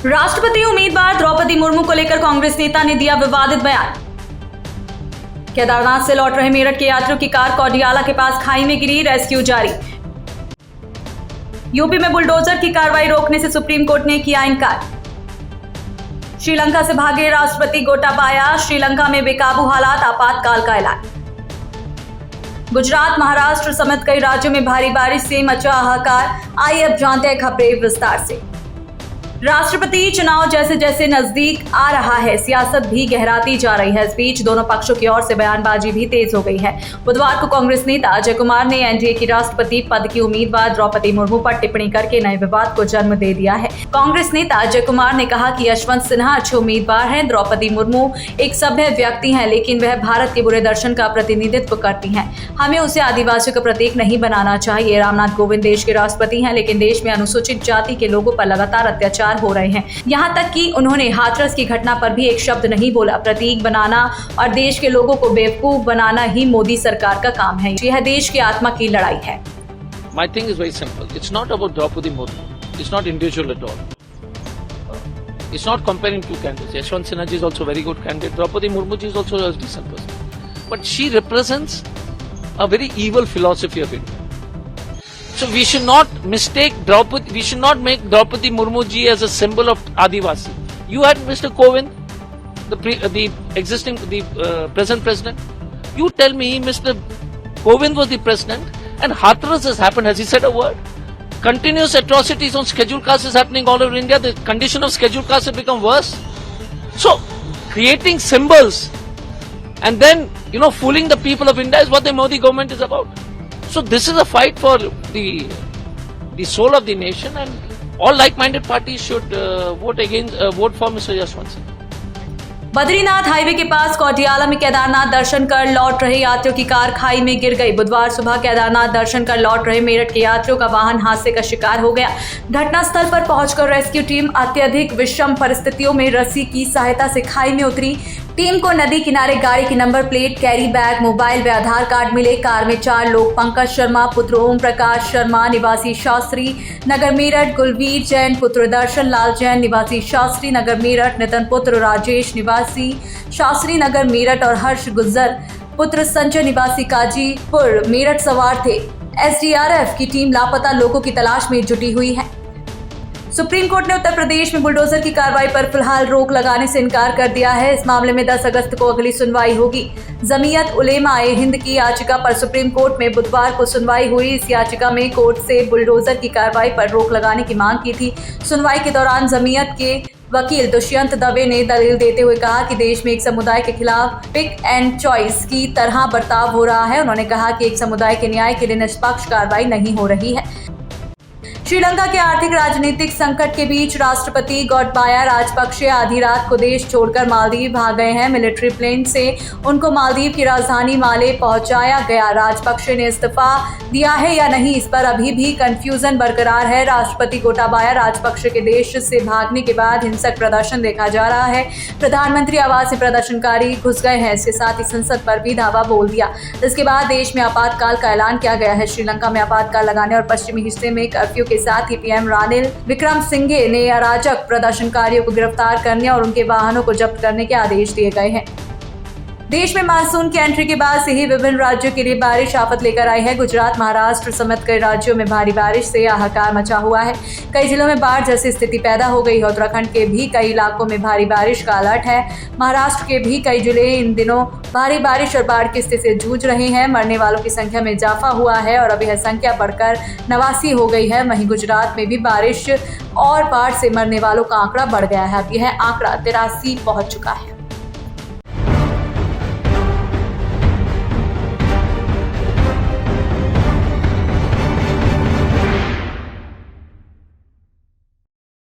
राष्ट्रपति उम्मीदवार द्रौपदी मुर्मू को लेकर कांग्रेस नेता ने दिया विवादित बयान। केदारनाथ से लौट रहे मेरठ के यात्रियों की कार कौडियाला के पास खाई में गिरी, रेस्क्यू जारी। यूपी में बुलडोजर की कार्रवाई रोकने से सुप्रीम कोर्ट ने किया इनकार। श्रीलंका से भागे राष्ट्रपति गोटाबाया, श्रीलंका में बेकाबू हालात, आपातकाल का ऐलान। गुजरात, महाराष्ट्र समेत कई राज्यों में भारी बारिश से मचा हाहाकार। आइए अब जानते हैं खबरें विस्तार से। राष्ट्रपति चुनाव जैसे जैसे नजदीक आ रहा है, सियासत भी गहराती जा रही है। इस बीच दोनों पक्षों की ओर से बयानबाजी भी तेज हो गई है। बुधवार को कांग्रेस नेता अजय कुमार ने एनडीए की राष्ट्रपति पद की उम्मीदवार द्रौपदी मुर्मू पर टिप्पणी करके नए विवाद को जन्म दे दिया है। कांग्रेस नेता अजय कुमार ने कहा कि यशवंत सिन्हा अच्छे उम्मीदवार हैं। द्रौपदी मुर्मू एक सभ्य व्यक्ति हैं, लेकिन वह भारत के बुरे दर्शन का प्रतिनिधित्व करती हैं। हमें उसे आदिवासियों का प्रतीक नहीं बनाना चाहिए। रामनाथ कोविंद देश के राष्ट्रपति हैं, लेकिन देश में अनुसूचित जाति के लोगों पर लगातार अत्याचार हो रहे हैं। यहाँ तक कि उन्होंने हाथरस की घटना पर भी एक शब्द नहीं बोला। प्रतीक बनाना और देश के लोगों को बेवकूफ बनाना ही मोदी सरकार का काम है। यह देश की आत्मा की लड़ाई है। My thing is very simple. It's not about Draupadi Murmu. It's not individual at all. It's not comparing two candidates. Yashwant Sinha ji is also a very good candidate. Draupadi Murmu ji is also a decent person. But she represents a very evil philosophy of India. So we should not mistake Draupadi. We should not make Draupadi Murmu ji as a symbol of Adivasi. You had Mr. Kovind, the present president. You tell me, Mr. Kovind was the president, and Hathras has happened. Has he said a word? Continuous atrocities on scheduled castes is happening all over India. The condition of scheduled castes has become worse. So creating symbols and then fooling the people of India is what the Modi government is about. So this is a fight for the soul of the nation, and all like-minded parties should vote for Mr. Yashwant Sinha. Badrinath highway के पास कौडियाला में केदारनाथ दर्शन कर लौट रहे यात्रियों की car खाई में गिर गई। बुधवार सुबह केदारनाथ दर्शन कर लौट रहे मेरठ के यात्रियों का वाहन हादसे का शिकार हो गया। घटनास्थल पर पहुंचकर रेस्क्यू टीम अत्यधिक विषम परिस्थितियों में रस्सी की सहायता से खाई में उतरी। टीम को नदी किनारे गाड़ी की number plate, carry bag, mobile व आधार कार्ड मिले। कार में 4 लोग, पंकज शर्मा पुत्र ओम प्रकाश शर्मा निवासी शास्त्री नगर मेरठ, कुलवीर जैन पुत्र दर्शन लाल जैन निवासी शास्त्री नगर मेरठ, नितिन पुत्र राजेश निवासी शास्त्री नगर मेरठ और हर्ष गुज्जर पुत्र संजय निवासी काजीपुर मेरठ सवार थे। एसडीआरएफ की टीम लापता लोगों की तलाश में जुटी हुई है। सुप्रीम कोर्ट ने उत्तर प्रदेश में बुलडोजर की कार्रवाई पर फिलहाल रोक लगाने से इनकार कर दिया है। इस मामले में 10 अगस्त को अगली सुनवाई होगी। जमीयत उलेमा ए हिंद की याचिका पर सुप्रीम कोर्ट में बुधवार को सुनवाई हुई। इस याचिका में कोर्ट से बुलडोजर की कार्रवाई पर रोक लगाने की मांग की थी। सुनवाई के दौरान जमीयत के वकील दुष्यंत दवे ने दलील देते हुए कहा कि देश में एक समुदाय के खिलाफ पिक एंड चॉइस की तरह बर्ताव हो रहा है। उन्होंने कहा कि एक समुदाय के न्याय के लिए निष्पक्ष कार्रवाई नहीं हो रही है। श्रीलंका के आर्थिक राजनीतिक संकट के बीच राष्ट्रपति गोटाबाया राजपक्षे आधी रात को देश छोड़कर मालदीव भाग गए हैं। मिलिट्री प्लेन से उनको मालदीव की राजधानी माले पहुंचाया गया। राजपक्षे ने इस्तीफा दिया है या नहीं, इस पर अभी भी कंफ्यूजन बरकरार है। राष्ट्रपति गोटाबाया राजपक्षे के देश से भागने के बाद हिंसक प्रदर्शन देखा जा रहा है। प्रधानमंत्री आवास में प्रदर्शनकारी घुस गए हैं। इसके साथ ही संसद पर भी धावा बोल दिया। इसके बाद देश में आपातकाल का ऐलान किया गया है। श्रीलंका में आपातकाल लगाने और पश्चिमी हिस्से में कर्फ्यू के साथ ही पीएम रानिल विक्रमसिंघे ने अराजक प्रदर्शनकारियों को गिरफ्तार करने और उनके वाहनों को जब्त करने के आदेश दिए गए हैं। देश में मानसून की एंट्री के बाद से ही विभिन्न राज्यों के लिए बारिश आफत लेकर आई है। गुजरात, महाराष्ट्र समेत कई राज्यों में भारी बारिश से हाहाकार मचा हुआ है। कई जिलों में बाढ़ जैसी स्थिति पैदा हो गई है। उत्तराखंड के भी कई इलाकों में भारी बारिश का अलर्ट है। महाराष्ट्र के भी कई जिले इन दिनों भारी बारिश और बाढ़ की स्थिति से जूझ रहे हैं। मरने वालों की संख्या में इजाफा हुआ है और अब यह संख्या बढ़कर 89 हो गई है। वहीं गुजरात में भी बारिश और बाढ़ से मरने वालों का आंकड़ा बढ़ गया है। अब यह आंकड़ा 83 पहुंच चुका है।